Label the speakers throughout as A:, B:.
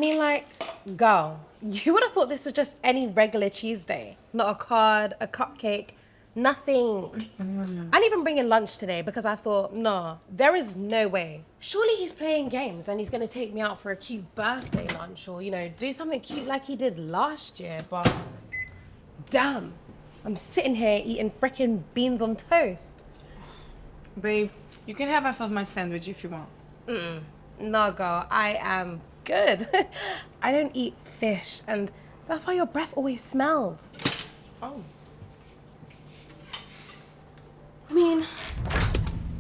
A: mean, like, girl, you would have thought this was just any regular Tuesday. Not a card, a cupcake, nothing. I didn't even bring in lunch today because I thought, nah, there is no way. Surely he's playing games and he's gonna take me out for a cute birthday lunch or, do something cute like he did last year, but damn, I'm sitting here eating frickin' beans on toast.
B: Babe, you can have half of my sandwich if you want.
A: No, girl, I am good. I don't eat fish, and that's why your breath always smells.
B: Oh.
A: I mean,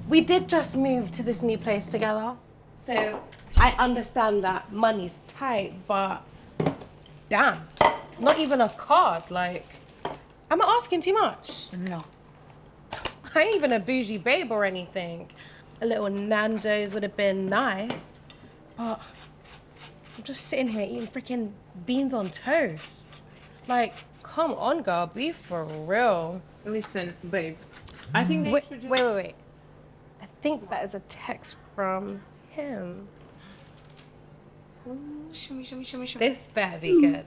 A: we did just move to this new place together, so I understand that money's tight, but damn, not even a card, like, am I asking too much?
B: No.
A: I ain't even a bougie babe or anything. A little Nando's would have been nice, but I'm just sitting here eating freaking beans on toast. Like, come on, girl, be for real.
B: Listen, babe, I think they should just...
A: Wait. I think that is a text from him.
B: Ooh, shimmy.
A: This better be good.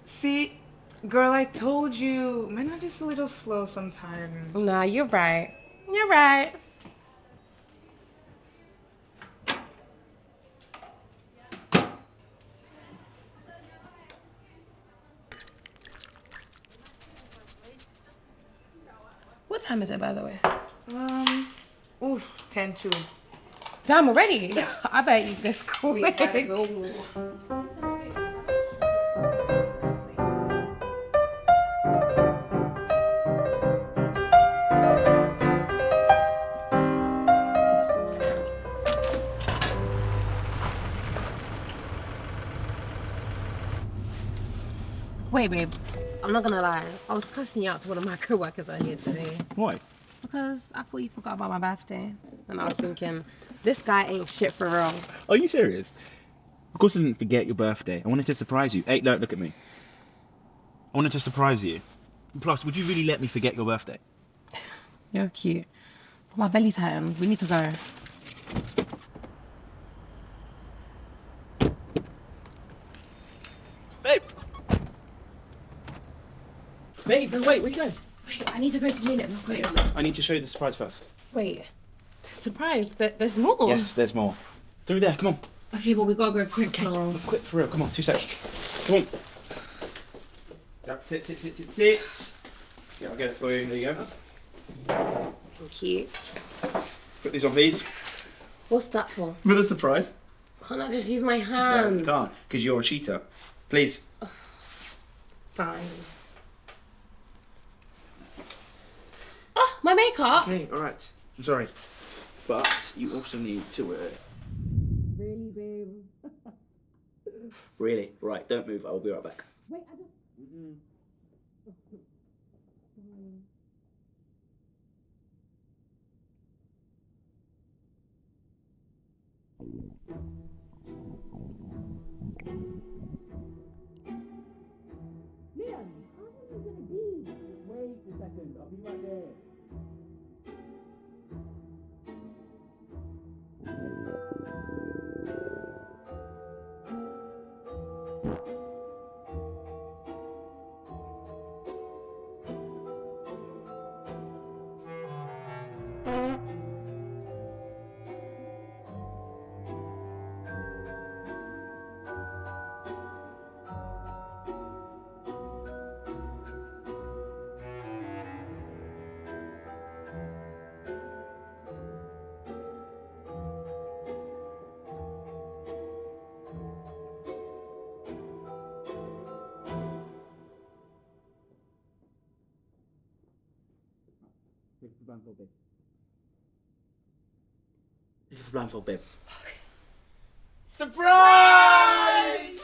B: See, girl, I told you. Men are just a little slow sometimes.
A: Nah, you're right. You're right. What time is it, by the way?
B: 10-2.
A: Damn, already? I bet you this quick.
B: We gotta go.
A: Wait, babe. I'm not gonna lie. I was cussing you out to one of my co-workers earlier today.
C: Why?
A: Because I thought you forgot about my birthday. And I was thinking, this guy ain't shit for real.
C: Are you serious? Of course I didn't forget your birthday. I wanted to surprise you. Hey, no, look at me. I wanted to surprise you. Plus, would you really let me forget your birthday?
A: You're cute. But my belly's hurting. We need to go.
C: Babe! Babe, no, wait, where are you going?
A: Wait, I need to go to the unit real quick.
C: I need to show you the surprise first.
A: Wait. Surprise, there's more?
C: Yes, there's more. Through there, come on.
A: Okay, well, we gotta go quick, Carol.
C: Quick, for real, come on, 2 seconds. Come on. Yep, sit. Yeah, I'll get it for you, there you go.
A: Thank you.
C: Put these on, please.
A: What's that for?
C: For the surprise.
A: Can't I just use my
C: No,
A: hands?
C: you can't, because you're a cheater. Please.
A: Fine. Oh, my makeup!
C: Okay, alright. I'm sorry. But you also need to wear it.
A: Really, babe?
C: Really? Right, don't move. I'll be right back.
A: Wait, I don't... Leon, how long are you gonna be?
C: Wait a second. I'll be right there. Take the blindfold, babe. Take the blindfold, babe.
B: Surprise!